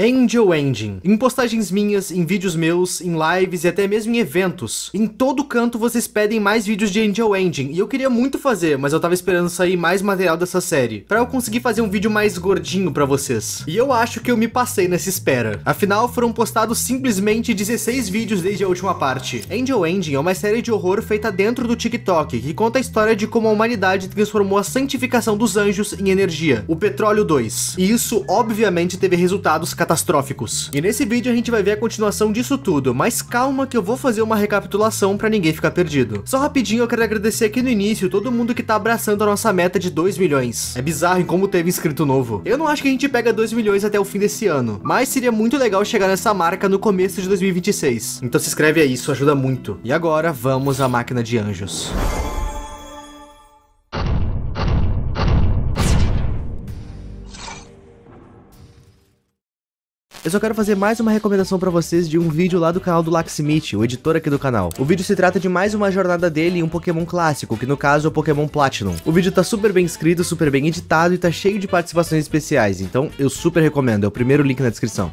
Angel Engine. Em postagens minhas, em vídeos meus, em lives e até mesmo em eventos. Em todo canto vocês pedem mais vídeos de Angel Engine, e eu queria muito fazer, mas eu tava esperando sair mais material dessa série, pra eu conseguir fazer um vídeo mais gordinho pra vocês. E eu acho que eu me passei nessa espera. Afinal, foram postados simplesmente 16 vídeos desde a última parte. Angel Engine é uma série de horror feita dentro do TikTok, que conta a história de como a humanidade transformou a santificação dos anjos em energia, o Petróleo 2. E isso, obviamente, teve resultados catastróficos. E nesse vídeo a gente vai ver a continuação disso tudo, mas calma que eu vou fazer uma recapitulação pra ninguém ficar perdido. Só rapidinho eu quero agradecer aqui no início todo mundo que tá abraçando a nossa meta de 2 milhões. É bizarro em como teve inscrito novo. Eu não acho que a gente pega 2 milhões até o fim desse ano, mas seria muito legal chegar nessa marca no começo de 2026. Então se inscreve aí, isso ajuda muito. E agora, vamos à máquina de anjos. Eu só quero fazer mais uma recomendação pra vocês de um vídeo lá do canal do Laxmith, o editor aqui do canal. O vídeo se trata de mais uma jornada dele em um Pokémon clássico, que no caso é o Pokémon Platinum. O vídeo tá super bem escrito, super bem editado e tá cheio de participações especiais, então eu super recomendo, é o primeiro link na descrição.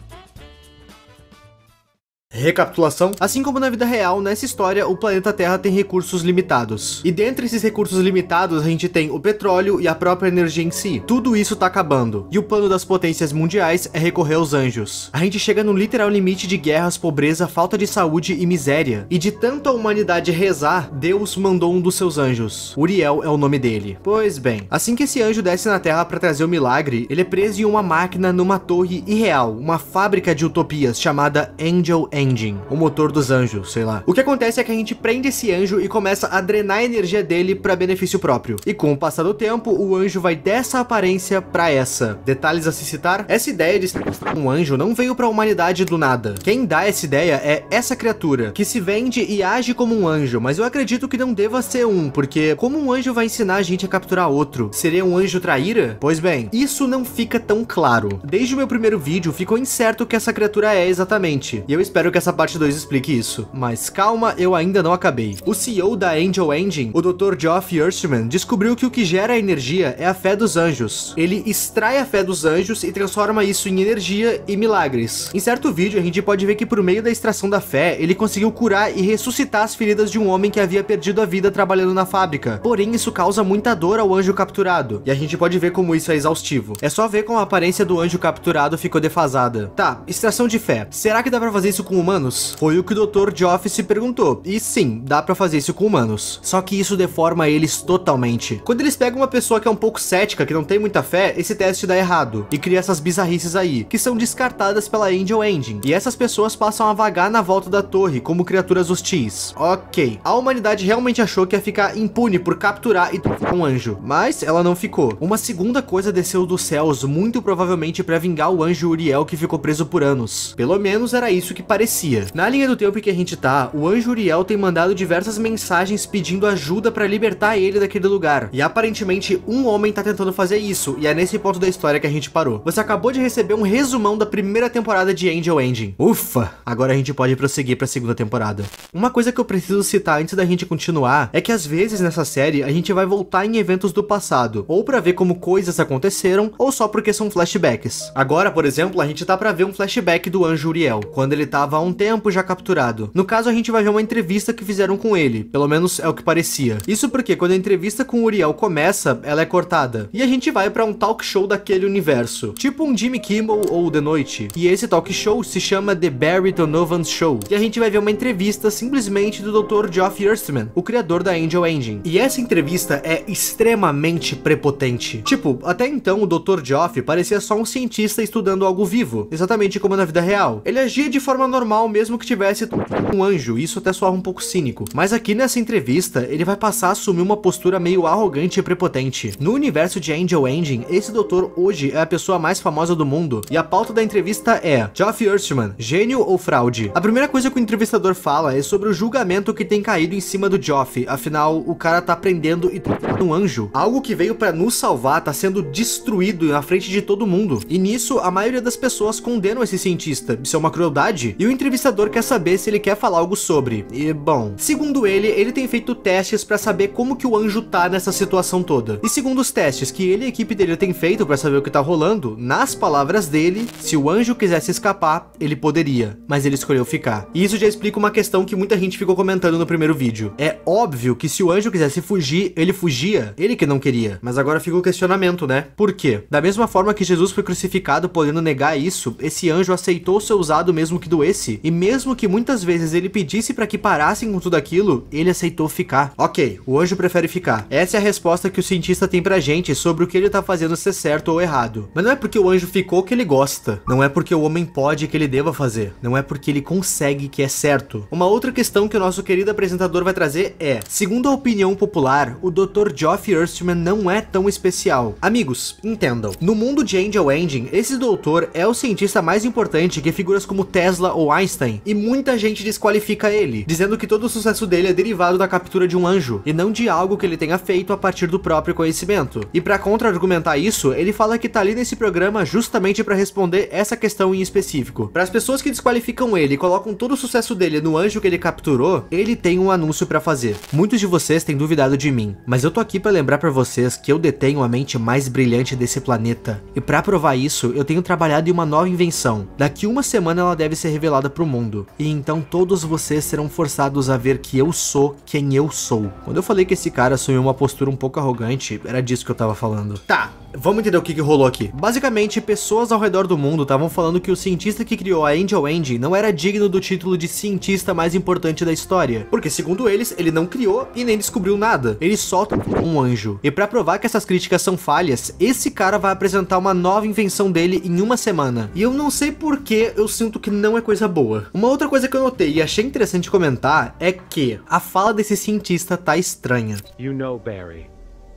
Recapitulação. Assim como na vida real, nessa história, o planeta Terra tem recursos limitados. E dentre esses recursos limitados, a gente tem o petróleo e a própria energia em si. Tudo isso tá acabando. E o plano das potências mundiais é recorrer aos anjos. A gente chega no literal limite de guerras, pobreza, falta de saúde e miséria. E de tanto a humanidade rezar, Deus mandou um dos seus anjos. Uriel é o nome dele. Pois bem, assim que esse anjo desce na Terra pra trazer o milagre, ele é preso em uma máquina numa torre irreal, uma fábrica de utopias chamada Angel Engine, o motor dos anjos, sei lá. O que acontece é que a gente prende esse anjo e começa a drenar a energia dele para benefício próprio. E com o passar do tempo, o anjo vai dessa aparência para essa. Detalhes a se citar: essa ideia de ser um anjo não veio para a humanidade do nada. Quem dá essa ideia é essa criatura, que se vende e age como um anjo, mas eu acredito que não deva ser um, porque como um anjo vai ensinar a gente a capturar outro? Seria um anjo traíra? Pois bem, isso não fica tão claro. Desde o meu primeiro vídeo, ficou incerto o que essa criatura é exatamente, e eu espero que essa parte 2 explique isso. Mas calma, eu ainda não acabei. O CEO da Angel Engine, o Dr. Geoff Earthman, descobriu que o que gera a energia é a fé dos anjos. Ele extrai a fé dos anjos e transforma isso em energia e milagres. Em certo vídeo, a gente pode ver que por meio da extração da fé, ele conseguiu curar e ressuscitar as feridas de um homem que havia perdido a vida trabalhando na fábrica. Porém, isso causa muita dor ao anjo capturado, e a gente pode ver como isso é exaustivo. É só ver como a aparência do anjo capturado ficou defasada. Tá, extração de fé. Será que dá pra fazer isso com humanos? Foi o que o Dr. Geoff se perguntou. E sim, dá pra fazer isso com humanos. Só que isso deforma eles totalmente. Quando eles pegam uma pessoa que é um pouco cética, que não tem muita fé, esse teste dá errado. E cria essas bizarrices aí, que são descartadas pela Angel Engine. E essas pessoas passam a vagar na volta da torre, como criaturas hostis. Ok. A humanidade realmente achou que ia ficar impune por capturar e torturar um anjo. Mas ela não ficou. Uma segunda coisa desceu dos céus, muito provavelmente pra vingar o anjo Uriel que ficou preso por anos. Pelo menos era isso que parecia. Na linha do tempo em que a gente tá, o anjo Uriel tem mandado diversas mensagens pedindo ajuda pra libertar ele daquele lugar. E aparentemente um homem tá tentando fazer isso, e é nesse ponto da história que a gente parou. Você acabou de receber um resumão da primeira temporada de Angel Engine. Ufa! Agora a gente pode prosseguir pra segunda temporada. Uma coisa que eu preciso citar antes da gente continuar é que às vezes nessa série a gente vai voltar em eventos do passado, ou pra ver como coisas aconteceram, ou só porque são flashbacks. Agora, por exemplo, a gente tá pra ver um flashback do anjo Uriel, quando ele tava há um tempo já capturado. No caso, a gente vai ver uma entrevista que fizeram com ele, pelo menos é o que parecia. Isso porque quando a entrevista com o Uriel começa, ela é cortada, e a gente vai pra um talk show daquele universo, tipo um Jimmy Kimmel ou The Noite, e esse talk show se chama The Barry Donovan Show, e a gente vai ver uma entrevista simplesmente do Dr. Geoff Earthman, o criador da Angel Engine, e essa entrevista é extremamente prepotente. Tipo, até então o Dr. Geoff parecia só um cientista estudando algo vivo, exatamente como na vida real. Ele agia de forma normal mesmo que tivesse um anjo, isso até soa um pouco cínico. Mas aqui nessa entrevista, ele vai passar a assumir uma postura meio arrogante e prepotente. No universo de Angel Engine, esse doutor hoje é a pessoa mais famosa do mundo, e a pauta da entrevista é: Geoff Earthman, gênio ou fraude? A primeira coisa que o entrevistador fala é sobre o julgamento que tem caído em cima do Geoff, afinal, o cara tá prendendo e um anjo. Algo que veio pra nos salvar tá sendo destruído na frente de todo mundo. E nisso, a maioria das pessoas condenam esse cientista. Isso é uma crueldade. E o entrevistador quer saber se ele quer falar algo sobre. E, bom, segundo ele tem feito testes pra saber como que o anjo tá nessa situação toda. E segundo os testes que ele e a equipe dele tem feito pra saber o que tá rolando, nas palavras dele, se o anjo quisesse escapar, ele poderia, mas ele escolheu ficar. E isso já explica uma questão que muita gente ficou comentando no primeiro vídeo. É óbvio que se o anjo quisesse fugir, ele fugia, ele que não queria. Mas agora fica o questionamento, né? Por quê? Da mesma forma que Jesus foi crucificado podendo negar isso, esse anjo aceitou ser usado mesmo que doesse, e mesmo que muitas vezes ele pedisse pra que parassem com tudo aquilo, ele aceitou ficar. Ok, o anjo prefere ficar. Essa é a resposta que o cientista tem pra gente sobre o que ele tá fazendo ser certo ou errado. Mas não é porque o anjo ficou que ele gosta. Não é porque o homem pode que ele deva fazer. Não é porque ele consegue que é certo. Uma outra questão que o nosso querido apresentador vai trazer é, segundo a opinião popular, o Dr. Geoff Earthman não é tão especial. Amigos, entendam. No mundo de Angel Engine, esse doutor é o cientista mais importante que figuras como Tesla ou Einstein, e muita gente desqualifica ele, dizendo que todo o sucesso dele é derivado da captura de um anjo, e não de algo que ele tenha feito a partir do próprio conhecimento. E pra contra-argumentar isso, ele fala que tá ali nesse programa justamente pra responder essa questão em específico. Para as pessoas que desqualificam ele e colocam todo o sucesso dele no anjo que ele capturou, ele tem um anúncio pra fazer. Muitos de vocês têm duvidado de mim, mas eu tô aqui pra lembrar pra vocês que eu detenho a mente mais brilhante desse planeta. E pra provar isso, eu tenho trabalhado em uma nova invenção. Daqui uma semana ela deve ser revelada pro mundo. E então todos vocês serão forçados a ver que eu sou quem eu sou. Quando eu falei que esse cara assumiu uma postura um pouco arrogante, era disso que eu tava falando. Tá, vamos entender o que rolou aqui. Basicamente, pessoas ao redor do mundo estavam falando que o cientista que criou a Angel Engine não era digno do título de cientista mais importante da história. Porque, segundo eles, ele não criou e nem descobriu nada. Ele só capturou um anjo. E pra provar que essas críticas são falhas, esse cara vai apresentar uma nova invenção dele em uma semana. E eu não sei por que eu sinto que não é coisa boa. Uma outra coisa que eu notei e achei interessante comentar é que a fala desse cientista tá estranha. You know, Barry,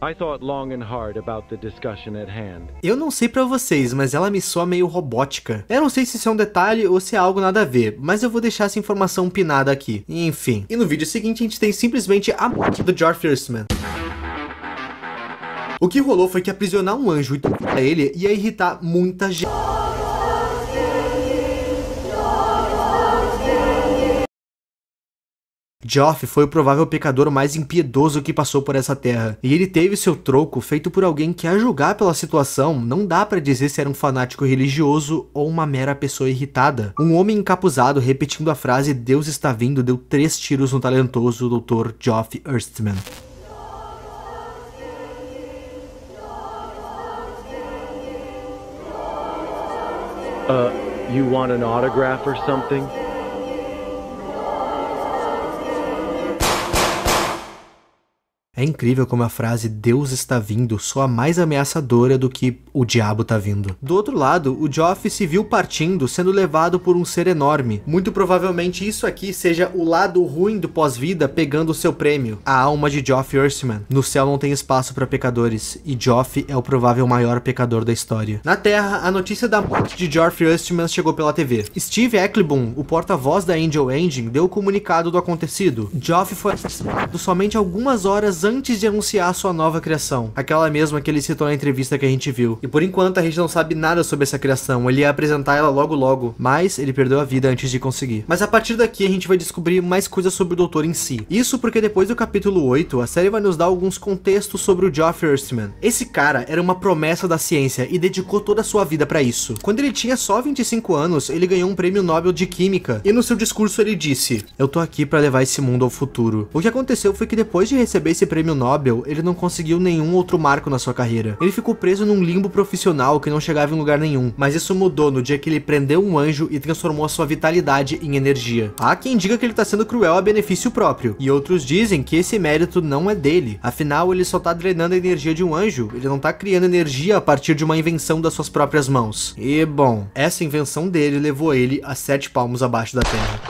I thought long and hard about the discussion at hand. Eu não sei pra vocês, mas ela me soa meio robótica. Eu não sei se isso é um detalhe ou se é algo nada a ver, mas eu vou deixar essa informação pinada aqui. Enfim. E no vídeo seguinte a gente tem simplesmente a morte do Geoff Earthman. O que rolou foi que aprisionar um anjo e torturar ele ia irritar muita gente. Geoff foi o provável pecador mais impiedoso que passou por essa terra, e ele teve seu troco feito por alguém que, a julgar pela situação, não dá pra dizer se era um fanático religioso ou uma mera pessoa irritada. Um homem encapuzado repetindo a frase "Deus está vindo" deu 3 tiros no talentoso Dr. Geoff Earthman. You want an autograph or something? É incrível como a frase "Deus está vindo" soa mais ameaçadora do que "o diabo tá vindo". Do outro lado, o Geoff se viu partindo, sendo levado por um ser enorme. Muito provavelmente isso aqui seja o lado ruim do pós-vida pegando o seu prêmio, a alma de Geoff Earthman. No céu não tem espaço para pecadores, e Geoff é o provável maior pecador da história. Na Terra, a notícia da morte de Geoff Earthman chegou pela TV. Steve Ecklebaum, o porta-voz da Angel Engine, deu o comunicado do acontecido. Geoff foi assassinado somente algumas horas antes de anunciar sua nova criação, aquela mesma que ele citou na entrevista que a gente viu. E por enquanto a gente não sabe nada sobre essa criação, ele ia apresentar ela logo logo, mas ele perdeu a vida antes de conseguir. Mas a partir daqui a gente vai descobrir mais coisas sobre o doutor em si. Isso porque depois do capítulo 8, a série vai nos dar alguns contextos sobre o Geoff Earthman. Esse cara era uma promessa da ciência e dedicou toda a sua vida pra isso. Quando ele tinha só 25 anos, ele ganhou um prêmio Nobel de Química, e no seu discurso ele disse: "Eu tô aqui pra levar esse mundo ao futuro". O que aconteceu foi que depois de receber esse prêmio Nobel, ele não conseguiu nenhum outro marco na sua carreira. Ele ficou preso num limbo profissional que não chegava em lugar nenhum, mas isso mudou no dia que ele prendeu um anjo e transformou a sua vitalidade em energia. Há quem diga que ele tá sendo cruel a benefício próprio, e outros dizem que esse mérito não é dele, afinal ele só tá drenando a energia de um anjo, ele não tá criando energia a partir de uma invenção das suas próprias mãos. E bom, essa invenção dele levou ele a 7 palmos abaixo da terra.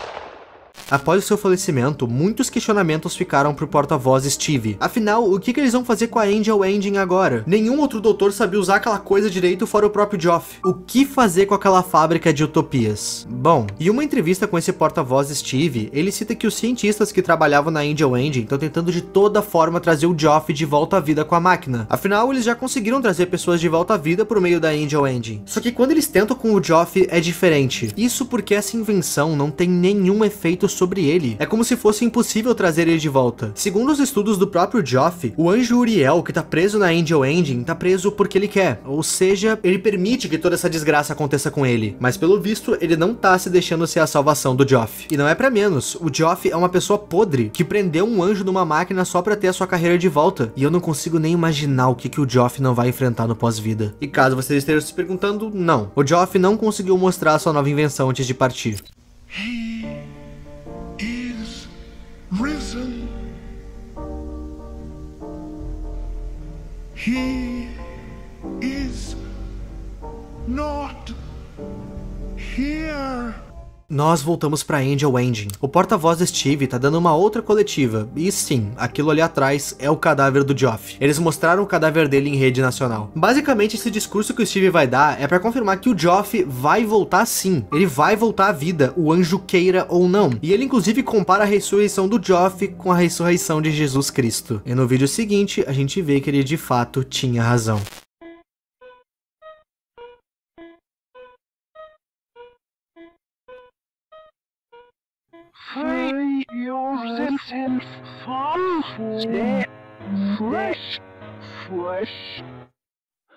Após o seu falecimento, muitos questionamentos ficaram pro porta-voz Steve. Afinal, o que eles vão fazer com a Angel Engine agora? Nenhum outro doutor sabia usar aquela coisa direito fora o próprio Geoff. O que fazer com aquela fábrica de utopias? Bom, em uma entrevista com esse porta-voz Steve, ele cita que os cientistas que trabalhavam na Angel Engine estão tentando de toda forma trazer o Geoff de volta à vida com a máquina. Afinal, eles já conseguiram trazer pessoas de volta à vida por meio da Angel Engine. Só que quando eles tentam com o Geoff é diferente. Isso porque essa invenção não tem nenhum efeito sobre ele. É como se fosse impossível trazer ele de volta. Segundo os estudos do próprio Geoff, o anjo Uriel que tá preso na Angel Engine tá preso porque ele quer. Ou seja, ele permite que toda essa desgraça aconteça com ele. Mas pelo visto, ele não tá se deixando ser a salvação do Geoff. E não é pra menos. O Geoff é uma pessoa podre que prendeu um anjo numa máquina só pra ter a sua carreira de volta. E eu não consigo nem imaginar o que o Geoff não vai enfrentar no pós-vida. E caso vocês estejam se perguntando, não. O Geoff não conseguiu mostrar a sua nova invenção antes de partir. He is risen. He is not here. Nós voltamos pra Angel Engine. O porta-voz Steve tá dando uma outra coletiva, e sim, aquilo ali atrás é o cadáver do Geoff. Eles mostraram o cadáver dele em rede nacional. Basicamente, esse discurso que o Steve vai dar é pra confirmar que o Geoff vai voltar sim. Ele vai voltar à vida, o anjo queira ou não. E ele inclusive compara a ressurreição do Geoff com a ressurreição de Jesus Cristo. E no vídeo seguinte, a gente vê que ele de fato tinha razão. Free yourself from fresh.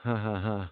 Hahaha.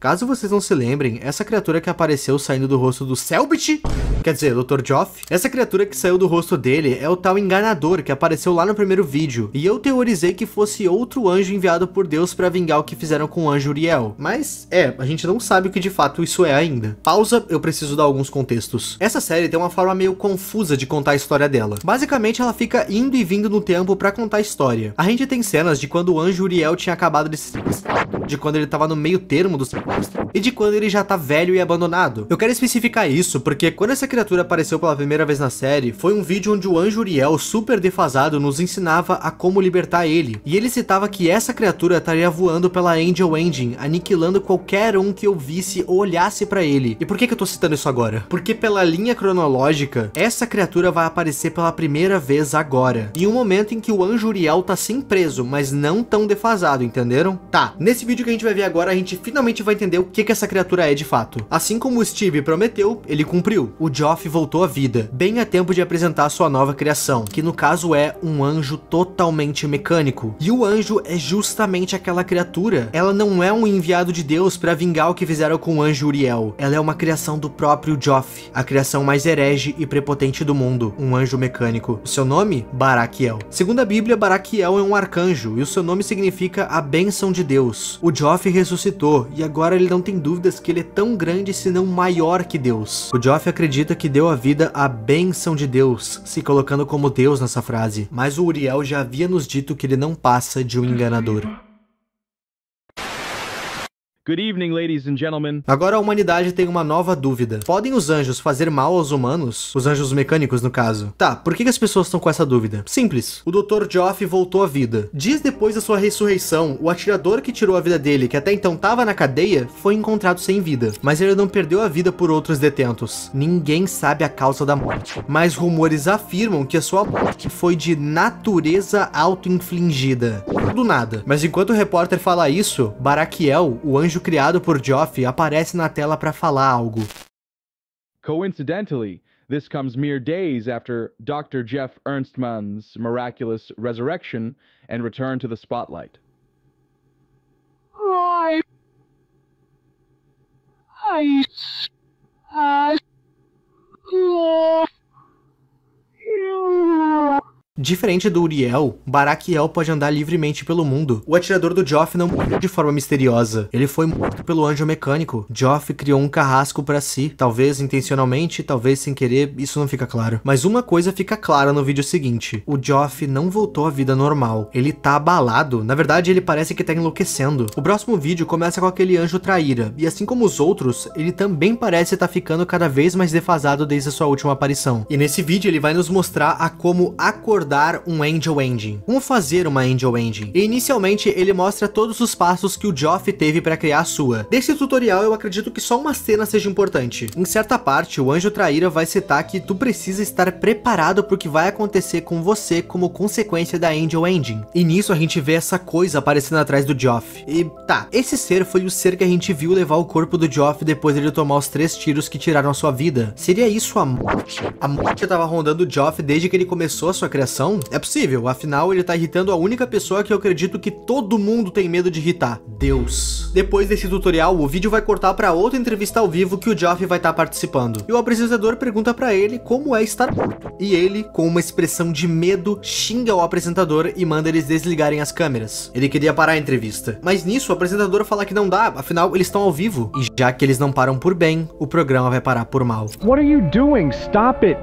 Caso vocês não se lembrem, essa criatura que apareceu saindo do rosto do Selbit, quer dizer, Dr. Geoff, essa criatura que saiu do rosto dele é o tal enganador que apareceu lá no primeiro vídeo, e eu teorizei que fosse outro anjo enviado por Deus pra vingar o que fizeram com o anjo Uriel. Mas, a gente não sabe o que de fato isso é ainda. Pausa, eu preciso dar alguns contextos. Essa série tem uma forma meio confusa de contar a história dela. Basicamente, ela fica indo e vindo no tempo pra contar a história. A gente tem cenas de quando o anjo Uriel tinha acabado de se sequestrar, de quando ele tava no meio termo do sequestro, e de quando ele já tá velho e abandonado. Eu quero especificar isso porque quando essa criatura apareceu pela primeira vez na série, foi um vídeo onde o anjo Uriel, super defasado, nos ensinava a como libertar ele. E ele citava que essa criatura estaria voando pela Angel Engine, aniquilando qualquer um que ouvisse ou olhasse pra ele. E por que eu tô citando isso agora? Porque pela linha cronológica, essa criatura vai aparecer pela primeira vez agora, em um momento em que o anjo Uriel tá sim preso, mas não tão defasado, entenderam? Tá, nesse vídeo que a gente vai ver agora, a gente finalmente vai entender o que essa criatura é de fato. Assim como o Steve prometeu, ele cumpriu. O Geoff voltou à vida, bem a tempo de apresentar sua nova criação, que no caso é um anjo totalmente mecânico. E o anjo é justamente aquela criatura. Ela não é um enviado de Deus para vingar o que fizeram com o anjo Uriel. Ela é uma criação do próprio Geoff, a criação mais herege e prepotente do mundo, um anjo mecânico. O seu nome? Baraquiel. Segundo a Bíblia, Baraquiel é um arcanjo, e o seu nome significa a bênção de Deus. O Geoff ressuscitou, e agora ele não tem dúvidas que ele é tão grande, se não maior que Deus. O Geoff acredita que deu a vida à bênção de Deus, se colocando como Deus nessa frase. Mas o Uriel já havia nos dito que ele não passa de um enganador. Good evening, ladies and gentlemen. Agora a humanidade tem uma nova dúvida. Podem os anjos fazer mal aos humanos? Os anjos mecânicos, no caso. Tá, por que as pessoas estão com essa dúvida? Simples. O Dr. Geoff voltou à vida. Dias depois da sua ressurreição, o atirador que tirou a vida dele, que até então estava na cadeia, foi encontrado sem vida. Mas ele não perdeu a vida por outros detentos. Ninguém sabe a causa da morte. Mas rumores afirmam que a sua morte foi de natureza auto-infligida. Do nada. Mas enquanto o repórter fala isso, Baraquiel, o anjo criado por Geoff, aparece na tela para falar algo. Coincidentally, this comes mere days after Dr. Jeff Ernstmann's miraculous resurrection and return to the spotlight. I love you. Diferente do Uriel, Barakiel pode andar livremente pelo mundo. O atirador do Joff não morreu de forma misteriosa. Ele foi morto pelo anjo mecânico. Joff criou um carrasco pra si. Talvez intencionalmente, talvez sem querer, isso não fica claro. Mas uma coisa fica clara no vídeo seguinte. O Joff não voltou à vida normal. Ele tá abalado. Na verdade, ele parece que tá enlouquecendo. O próximo vídeo começa com aquele anjo traíra. E assim como os outros, ele também parece estar ficando cada vez mais defasado desde a sua última aparição. E nesse vídeo ele vai nos mostrar a como acordar um Angel Engine. Como fazer uma Angel Engine. E inicialmente ele mostra todos os passos que o Joff teve para criar a sua. Desse tutorial eu acredito que só uma cena seja importante. Em certa parte, o anjo traíra vai citar que tu precisa estar preparado pro que vai acontecer com você como consequência da Angel Engine. E nisso a gente vê essa coisa aparecendo atrás do Joff. E tá, esse ser foi o ser que a gente viu levar o corpo do Joff depois dele tomar os 3 tiros que tiraram a sua vida. Seria isso a morte? A morte tava rondando o Joff desde que ele começou a sua criação? É possível, afinal ele tá irritando a única pessoa que eu acredito que todo mundo tem medo de irritar, Deus. Depois desse tutorial, o vídeo vai cortar pra outra entrevista ao vivo que o Joff vai estar participando. E o apresentador pergunta pra ele como é estar morto. E ele, com uma expressão de medo, xinga o apresentador e manda eles desligarem as câmeras. Ele queria parar a entrevista. Mas nisso, o apresentador fala que não dá, afinal eles estão ao vivo. E já que eles não param por bem, o programa vai parar por mal. What are you doing? Stop it!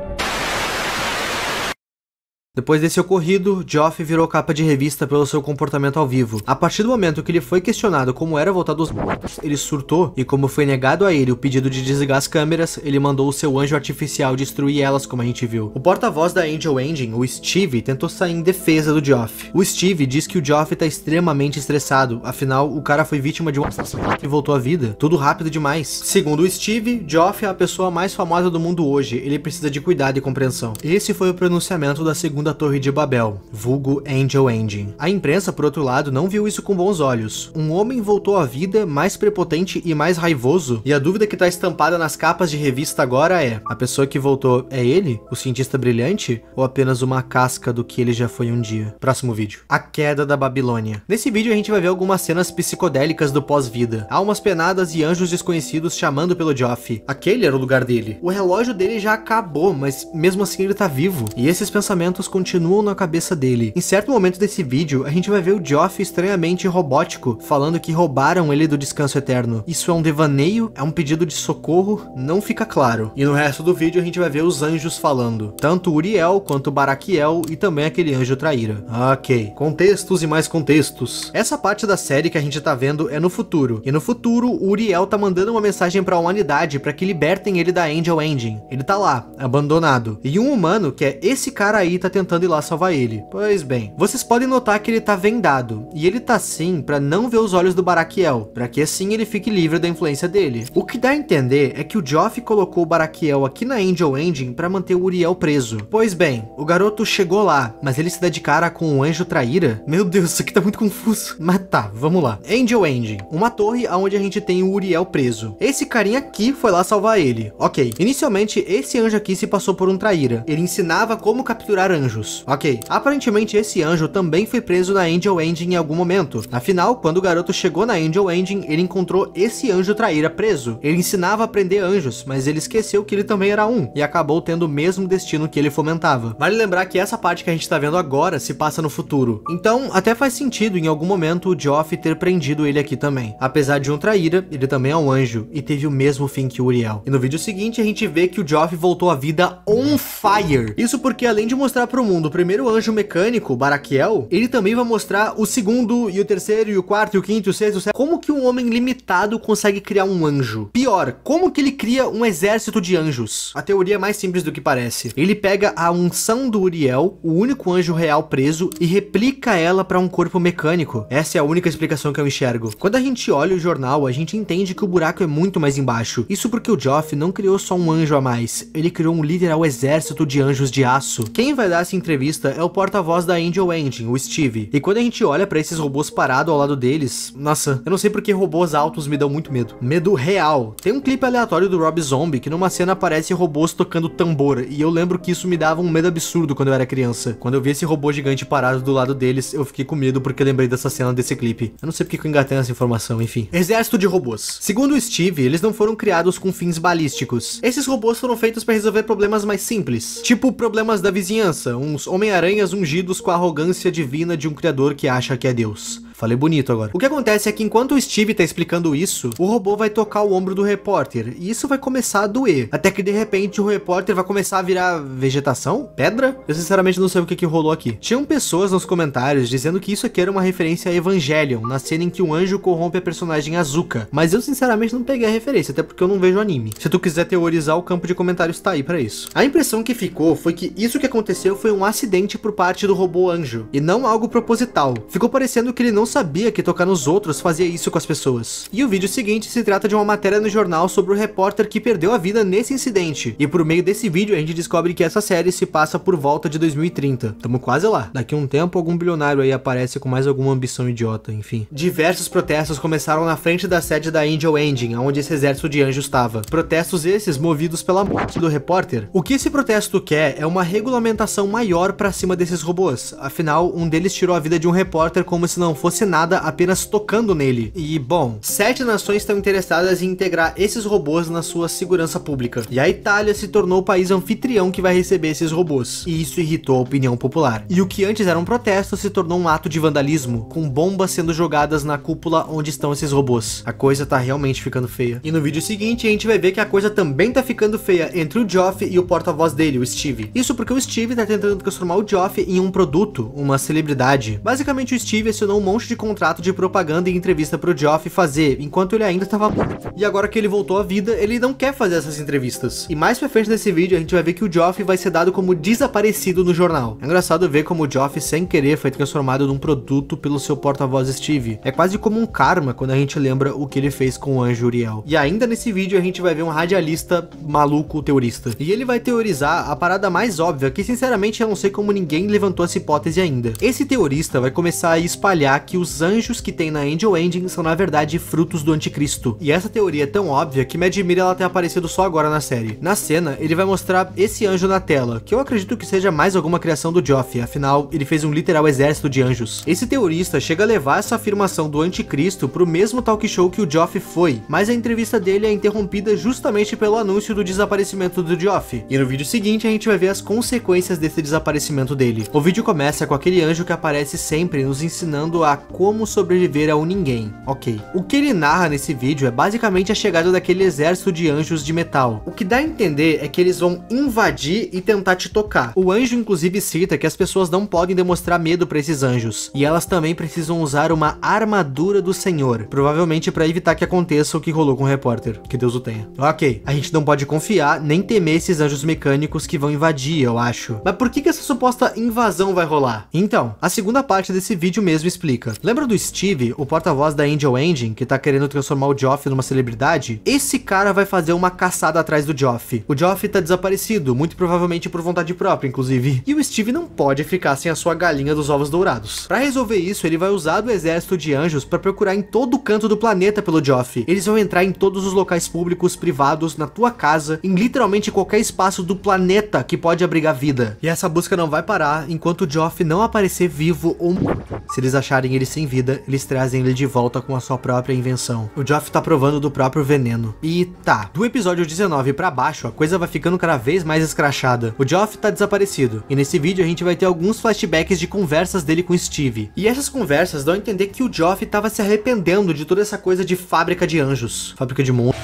Depois desse ocorrido, Joff virou capa de revista pelo seu comportamento ao vivo. A partir do momento que ele foi questionado como era voltar dos mortos, ele surtou, e como foi negado a ele o pedido de desligar as câmeras, ele mandou o seu anjo artificial destruir elas, como a gente viu. O porta-voz da Angel Engine, o Steve, tentou sair em defesa do Joff. O Steve diz que o Joff tá extremamente estressado, afinal, o cara foi vítima de um assassinato e voltou à vida. Tudo rápido demais. Segundo o Steve, Joff é a pessoa mais famosa do mundo hoje, ele precisa de cuidado e compreensão. Esse foi o pronunciamento da segunda Torre de Babel, vulgo Angel Engine. A imprensa, por outro lado, não viu isso com bons olhos. Um homem voltou à vida mais prepotente e mais raivoso, e a dúvida que tá estampada nas capas de revista agora é: a pessoa que voltou é ele, o cientista brilhante, ou apenas uma casca do que ele já foi um dia? Próximo vídeo. A queda da Babilônia. Nesse vídeo a gente vai ver algumas cenas psicodélicas do pós-vida. Almas penadas e anjos desconhecidos chamando pelo Joff. Aquele era o lugar dele. O relógio dele já acabou, mas mesmo assim ele tá vivo. E esses pensamentos continuam na cabeça dele. Em certo momento desse vídeo, a gente vai ver o Joff estranhamente robótico, falando que roubaram ele do descanso eterno. Isso é um devaneio? É um pedido de socorro? Não fica claro. E no resto do vídeo a gente vai ver os anjos falando. Tanto Uriel, quanto Barakiel e também aquele anjo traíra. Ok. Contextos e mais contextos. Essa parte da série que a gente tá vendo é no futuro. E no futuro, o Uriel tá mandando uma mensagem pra humanidade pra que libertem ele da Angel Engine. Ele tá lá, abandonado. E um humano, que é esse cara aí, tá tentando ir lá salvar ele. Pois bem, vocês podem notar que ele tá vendado, e ele tá assim pra não ver os olhos do Barakiel, pra que assim ele fique livre da influência dele. O que dá a entender é que o Joff colocou o Barakiel aqui na Angel Engine pra manter o Uriel preso. Pois bem, o garoto chegou lá, mas ele se dá de cara com o anjo traíra? Meu Deus, isso aqui tá muito confuso. Mas tá, vamos lá. Angel Engine, uma torre onde a gente tem o Uriel preso. Esse carinha aqui foi lá salvar ele. Ok, inicialmente esse anjo aqui se passou por um traíra. Ele ensinava como capturar anjos. Ok, aparentemente esse anjo também foi preso na Angel Engine em algum momento. Afinal, quando o garoto chegou na Angel Engine, ele encontrou esse anjo traíra preso. Ele ensinava a prender anjos, mas ele esqueceu que ele também era um, e acabou tendo o mesmo destino que ele fomentava. Vale lembrar que essa parte que a gente tá vendo agora se passa no futuro. Então, até faz sentido em algum momento o Joff ter prendido ele aqui também. Apesar de um traíra, ele também é um anjo, e teve o mesmo fim que o Uriel. E no vídeo seguinte a gente vê que o Joff voltou à vida on fire. Isso porque além de mostrar pro mundo o primeiro anjo mecânico, Barakiel, ele também vai mostrar o segundo, e o terceiro, e o quarto, e o quinto, e o sexto, como que um homem limitado consegue criar um anjo. Pior, como que ele cria um exército de anjos? A teoria é mais simples do que parece. Ele pega a unção do Uriel, o único anjo real preso, e replica ela para um corpo mecânico. Essa é a única explicação que eu enxergo. Quando a gente olha o jornal, a gente entende que o buraco é muito mais embaixo. Isso porque o Joff não criou só um anjo a mais, ele criou um literal exército de anjos de aço. Quem vai dar essa entrevista é o porta-voz da Angel Engine, o Steve. E quando a gente olha pra esses robôs parados ao lado deles, nossa, eu não sei porque robôs altos me dão muito medo. Medo real. Tem um clipe aleatório do Rob Zombie que numa cena aparece robôs tocando tambor, e eu lembro que isso me dava um medo absurdo quando eu era criança. Quando eu vi esse robô gigante parado do lado deles, eu fiquei com medo porque eu lembrei dessa cena desse clipe. Eu não sei porque eu engatei essa informação, enfim. Exército de robôs. Segundo o Steve, eles não foram criados com fins balísticos. Esses robôs foram feitos pra resolver problemas mais simples, tipo problemas da vizinhança, Beleza, uns Homem-Aranhas ungidos com a arrogância divina de um criador que acha que é Deus. Falei bonito agora. O que acontece é que enquanto o Steve tá explicando isso, o robô vai tocar o ombro do repórter, e isso vai começar a doer. Até que de repente o repórter vai começar a virar vegetação? Pedra? Eu sinceramente não sei o que rolou aqui. Tinham pessoas nos comentários dizendo que isso aqui era uma referência a Evangelion, na cena em que um anjo corrompe a personagem Azuka. Mas eu sinceramente não peguei a referência, até porque eu não vejo anime. Se tu quiser teorizar, o campo de comentários tá aí pra isso. A impressão que ficou foi que isso que aconteceu foi um acidente por parte do robô anjo, e não algo proposital. Ficou parecendo que ele não sabia que tocar nos outros fazia isso com as pessoas. E o vídeo seguinte se trata de uma matéria no jornal sobre o repórter que perdeu a vida nesse incidente. E por meio desse vídeo a gente descobre que essa série se passa por volta de 2030. Tamo quase lá. Daqui a um tempo algum bilionário aí aparece com mais alguma ambição idiota, enfim. Diversos protestos começaram na frente da sede da Angel Engine, onde esse exército de anjos estava. Protestos esses movidos pela morte do repórter. O que esse protesto quer é uma regulamentação maior pra cima desses robôs. Afinal, um deles tirou a vida de um repórter como se não fosse nada, apenas tocando nele. E, bom, 7 nações estão interessadas em integrar esses robôs na sua segurança pública. E a Itália se tornou o país anfitrião que vai receber esses robôs. E isso irritou a opinião popular. E o que antes era um protesto se tornou um ato de vandalismo, com bombas sendo jogadas na cúpula onde estão esses robôs. A coisa tá realmente ficando feia. E no vídeo seguinte a gente vai ver que a coisa também tá ficando feia entre o Geoff e o porta-voz dele, o Steve. Isso porque o Steve tá tentando transformar o Geoff em um produto, uma celebridade. Basicamente o Steve assinou um monte de contrato de propaganda e entrevista pro Geoff fazer, enquanto ele ainda tava morto. E agora que ele voltou à vida, ele não quer fazer essas entrevistas. E mais pra frente nesse vídeo a gente vai ver que o Geoff vai ser dado como desaparecido no jornal. É engraçado ver como o Geoff sem querer foi transformado num produto pelo seu porta-voz Steve. É quase como um karma quando a gente lembra o que ele fez com o anjo Uriel. E ainda nesse vídeo a gente vai ver um radialista maluco teorista. E ele vai teorizar a parada mais óbvia, que sinceramente eu não sei como ninguém levantou essa hipótese ainda. Esse teorista vai começar a espalhar que os anjos que tem na Angel Engine são na verdade frutos do anticristo. E essa teoria é tão óbvia que me admira ela ter aparecido só agora na série. Na cena, ele vai mostrar esse anjo na tela, que eu acredito que seja mais alguma criação do Geoff, afinal, ele fez um literal exército de anjos. Esse teorista chega a levar essa afirmação do anticristo pro mesmo talk show que o Geoff foi, mas a entrevista dele é interrompida justamente pelo anúncio do desaparecimento do Geoff. E no vídeo seguinte a gente vai ver as consequências desse desaparecimento dele. O vídeo começa com aquele anjo que aparece sempre nos ensinando a como sobreviver a um ninguém. Ok. O que ele narra nesse vídeo é basicamente a chegada daquele exército de anjos de metal. O que dá a entender é que eles vão invadir e tentar te tocar. O anjo inclusive cita que as pessoas não podem demonstrar medo para esses anjos, e elas também precisam usar uma armadura do Senhor, provavelmente para evitar que aconteça o que rolou com o repórter. Que Deus o tenha. Ok, a gente não pode confiar nem temer esses anjos mecânicos que vão invadir, eu acho. Mas por que essa suposta invasão vai rolar? Então, a segunda parte desse vídeo mesmo explica. Lembra do Steve, o porta-voz da Angel Engine, que tá querendo transformar o Geoff numa celebridade? Esse cara vai fazer uma caçada atrás do Geoff. O Geoff tá desaparecido, muito provavelmente por vontade própria, inclusive. E o Steve não pode ficar sem a sua galinha dos ovos dourados. Pra resolver isso, ele vai usar do exército de anjos pra procurar em todo canto do planeta pelo Geoff. Eles vão entrar em todos os locais públicos, privados, na tua casa, em literalmente qualquer espaço do planeta que pode abrigar vida. E essa busca não vai parar enquanto o Geoff não aparecer vivo ou morto. Se eles acharem ele sem vida, eles trazem ele de volta com a sua própria invenção. O Geoff tá provando do próprio veneno. E tá, do episódio 19 pra baixo, a coisa vai ficando cada vez mais escrachada. O Geoff tá desaparecido. E nesse vídeo a gente vai ter alguns flashbacks de conversas dele com Steve. E essas conversas dão a entender que o Geoff tava se arrependendo de toda essa coisa de fábrica de anjos. Fábrica de monstros.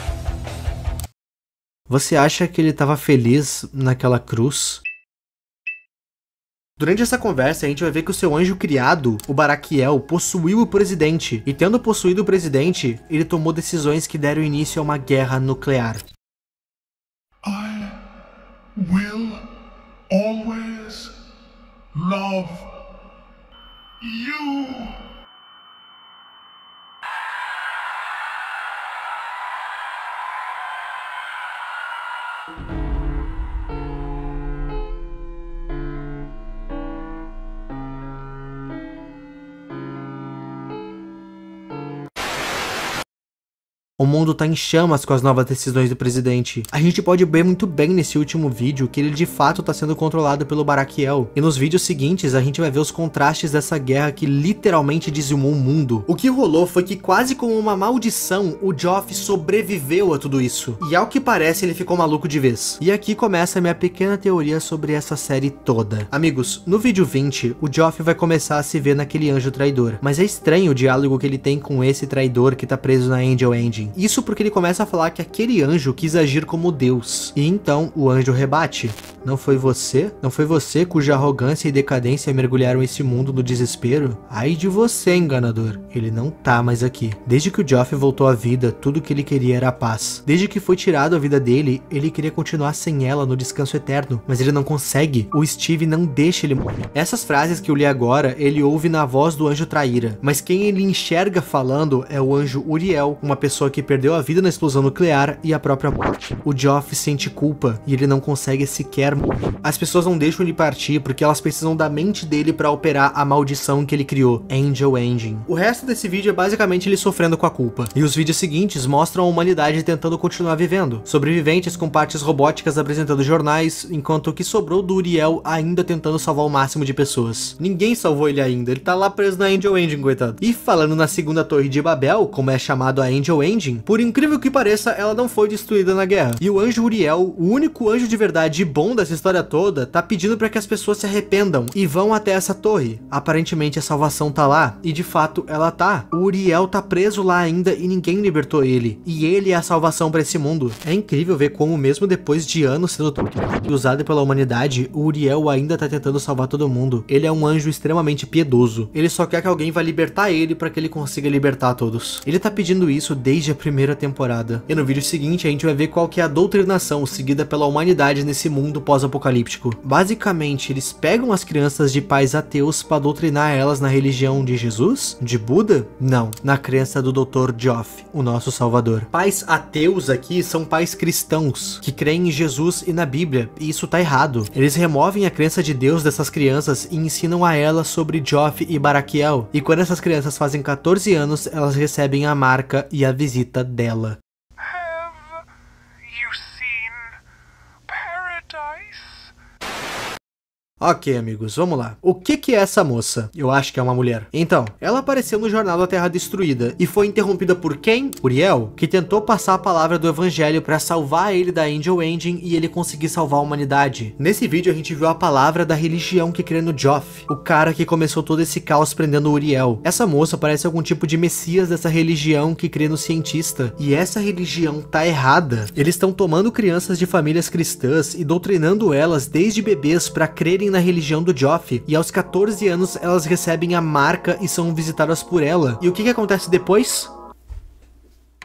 Você acha que ele tava feliz naquela cruz? Durante essa conversa, a gente vai ver que o seu anjo criado, o Baraquiel, possuiu o presidente. E tendo possuído o presidente, ele tomou decisões que deram início a uma guerra nuclear. I will always love you. O mundo tá em chamas com as novas decisões do presidente. A gente pode ver muito bem nesse último vídeo que ele de fato tá sendo controlado pelo Barakiel. E nos vídeos seguintes a gente vai ver os contrastes dessa guerra que literalmente dizimou o mundo. O que rolou foi que quase como uma maldição, o Joff sobreviveu a tudo isso. E ao que parece ele ficou maluco de vez. E aqui começa a minha pequena teoria sobre essa série toda. Amigos, no vídeo 20, o Joff vai começar a se ver naquele anjo traidor. Mas é estranho o diálogo que ele tem com esse traidor que tá preso na Angel Engine. Isso porque ele começa a falar que aquele anjo quis agir como Deus. E então o anjo rebate: não foi você? Não foi você cuja arrogância e decadência mergulharam esse mundo no desespero? Ai de você, enganador. Ele não tá mais aqui. Desde que o Joff voltou à vida, tudo que ele queria era a paz. Desde que foi tirado a vida dele, ele queria continuar sem ela no descanso eterno. Mas ele não consegue. O Steve não deixa ele morrer. Essas frases que eu li agora, ele ouve na voz do anjo traíra. Mas quem ele enxerga falando é o anjo Uriel, uma pessoa que perdeu a vida na explosão nuclear e a própria morte. O Joff sente culpa e ele não consegue sequer morrer. As pessoas não deixam ele partir porque elas precisam da mente dele para operar a maldição que ele criou, Angel Engine. O resto desse vídeo é basicamente ele sofrendo com a culpa. E os vídeos seguintes mostram a humanidade tentando continuar vivendo. Sobreviventes com partes robóticas apresentando jornais, enquanto o que sobrou do Uriel ainda tentando salvar o máximo de pessoas. Ninguém salvou ele ainda, ele tá lá preso na Angel Engine, coitado. E falando na segunda torre de Babel, como é chamado a Angel Engine, por incrível que pareça, ela não foi destruída na guerra. E o anjo Uriel, o único anjo de verdade e bom dessa história toda, tá pedindo para que as pessoas se arrependam e vão até essa torre. Aparentemente a salvação tá lá, e de fato ela tá. O Uriel tá preso lá ainda e ninguém libertou ele. E ele é a salvação para esse mundo. É incrível ver como mesmo depois de anos sendo usado pela humanidade, o Uriel ainda tá tentando salvar todo mundo. Ele é um anjo extremamente piedoso. Ele só quer que alguém vá libertar ele para que ele consiga libertar todos. Ele tá pedindo isso desde a primeira temporada. E no vídeo seguinte a gente vai ver qual que é a doutrinação seguida pela humanidade nesse mundo pós-apocalíptico. Basicamente, eles pegam as crianças de pais ateus para doutrinar elas na religião de Jesus? De Buda? Não, na crença do Dr. Joff, o nosso salvador. Pais ateus aqui são pais cristãos, que creem em Jesus e na Bíblia, e isso tá errado. Eles removem a crença de Deus dessas crianças e ensinam a elas sobre Joff e Barakiel. E quando essas crianças fazem 14 anos, elas recebem a marca e a visita dela. Have you seen paradise? Ok, amigos, vamos lá. O que é essa moça? Eu acho que é uma mulher. Então, ela apareceu no jornal da Terra Destruída e foi interrompida por quem? Uriel, que tentou passar a palavra do evangelho para salvar ele da Angel Engine e ele conseguir salvar a humanidade. Nesse vídeo a gente viu a palavra da religião que crê no Joff, o cara que começou todo esse caos prendendo o Uriel. Essa moça parece algum tipo de messias dessa religião que crê no cientista. E essa religião tá errada. Eles estão tomando crianças de famílias cristãs e doutrinando elas desde bebês para crerem na religião do Joff, e aos 14 anos elas recebem a marca e são visitadas por ela. E o que acontece depois?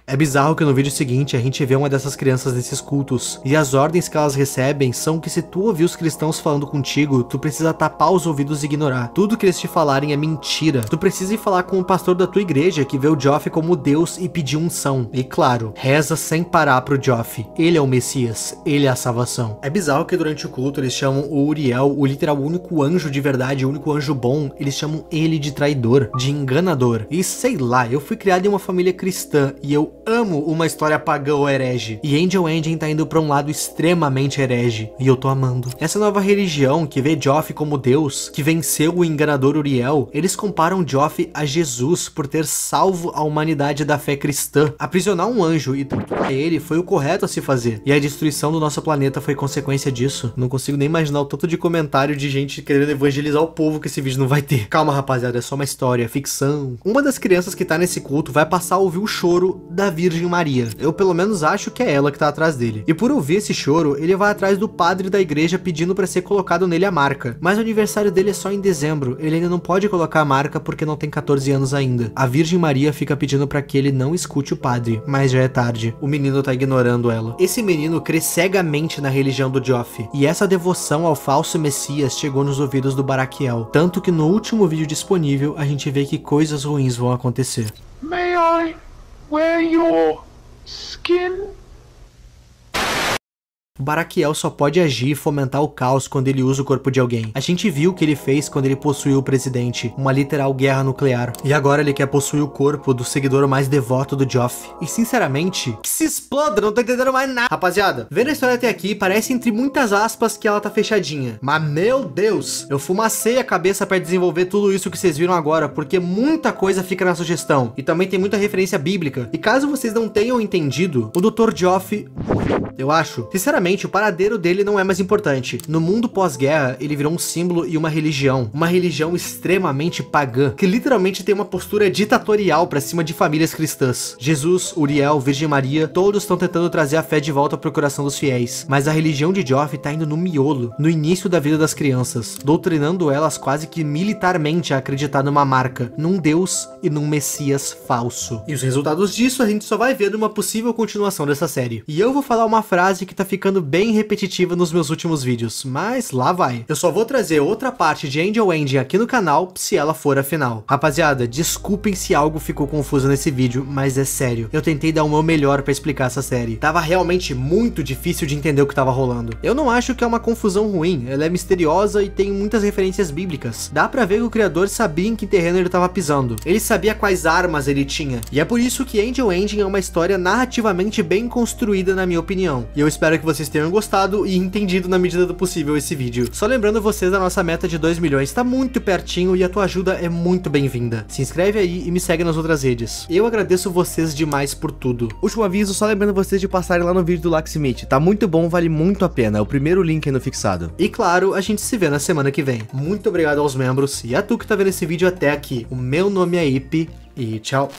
É bizarro que no vídeo seguinte a gente vê uma dessas crianças nesses cultos, e as ordens que elas recebem são que se tu ouvir os cristãos falando contigo, tu precisa tapar os ouvidos e ignorar. Tudo que eles te falarem é mentira. Tu precisa ir falar com o pastor da tua igreja que vê o Joff como Deus e pedir unção. E claro, reza sem parar pro Joff. Ele é o Messias, ele é a salvação. É bizarro que durante o culto eles chamam o Uriel, o literal único anjo de verdade, o único anjo bom, eles chamam ele de traidor, de enganador. E sei lá, eu fui criado em uma família cristã e eu amo uma história pagã ou herege. E Angel Engine tá indo pra um lado extremamente herege. E eu tô amando. Essa nova religião que vê Joff como Deus, que venceu o enganador Uriel, eles comparam Joff a Jesus por ter salvo a humanidade da fé cristã. Aprisionar um anjo e torturar ele foi o correto a se fazer. E a destruição do nosso planeta foi consequência disso. Não consigo nem imaginar o tanto de comentário de gente querendo evangelizar o povo que esse vídeo não vai ter. Calma, rapaziada, é só uma história, ficção. Uma das crianças que tá nesse culto vai passar a ouvir o choro da Virgem Maria. Eu pelo menos acho que é ela que tá atrás dele. E por ouvir esse choro, ele vai atrás do padre da igreja pedindo pra ser colocado nele a marca. Mas o aniversário dele é só em dezembro. Ele ainda não pode colocar a marca porque não tem 14 anos ainda. A Virgem Maria fica pedindo pra que ele não escute o padre, mas já é tarde. O menino tá ignorando ela. Esse menino crê cegamente na religião do Joff. E essa devoção ao falso Messias chegou nos ouvidos do Barakiel. Tanto que no último vídeo disponível, a gente vê que coisas ruins vão acontecer. May I wear your skin? O Baraquiel só pode agir e fomentar o caos quando ele usa o corpo de alguém. A gente viu o que ele fez quando ele possuiu o presidente, uma literal guerra nuclear. E agora ele quer possuir o corpo do seguidor mais devoto do Joff. E sinceramente, que se exploda, não tô entendendo mais nada. Rapaziada, vendo a história até aqui, parece entre muitas aspas que ela tá fechadinha. Mas meu Deus, eu fumacei a cabeça pra desenvolver tudo isso que vocês viram agora, porque muita coisa fica na sugestão. E também tem muita referência bíblica. E caso vocês não tenham entendido, o Dr. Joff, eu acho, sinceramente, o paradeiro dele não é mais importante. No mundo pós-guerra, ele virou um símbolo e uma religião extremamente pagã, que literalmente tem uma postura ditatorial pra cima de famílias cristãs. Jesus, Uriel, Virgem Maria, todos estão tentando trazer a fé de volta pro coração dos fiéis. Mas a religião de Joff tá indo no miolo, no início da vida das crianças, doutrinando elas quase que militarmente a acreditar numa marca, num Deus e num Messias falso. E os resultados disso a gente só vai ver numa possível continuação dessa série. E eu vou falar uma frase que tá ficando bem repetitiva nos meus últimos vídeos, mas lá vai. Eu só vou trazer outra parte de Angel Ending aqui no canal, se ela for a final. Rapaziada, desculpem se algo ficou confuso nesse vídeo, mas é sério. Eu tentei dar o meu melhor pra explicar essa série. Tava realmente muito difícil de entender o que tava rolando. Eu não acho que é uma confusão ruim, ela é misteriosa e tem muitas referências bíblicas. Dá pra ver que o criador sabia em que terreno ele tava pisando. Ele sabia quais armas ele tinha. E é por isso que Angel Ending é uma história narrativamente bem construída, na minha opinião. E eu espero que vocês tenham gostado e entendido na medida do possível esse vídeo. Só lembrando vocês da nossa meta de 2 milhões, tá muito pertinho e a tua ajuda é muito bem-vinda. Se inscreve aí e me segue nas outras redes. Eu agradeço vocês demais por tudo. Último aviso, só lembrando vocês de passarem lá no vídeo do Laxmith. Tá muito bom, vale muito a pena. É o primeiro link aí no fixado. E claro, a gente se vê na semana que vem. Muito obrigado aos membros e a tu que tá vendo esse vídeo até aqui. O meu nome é Ip e tchau.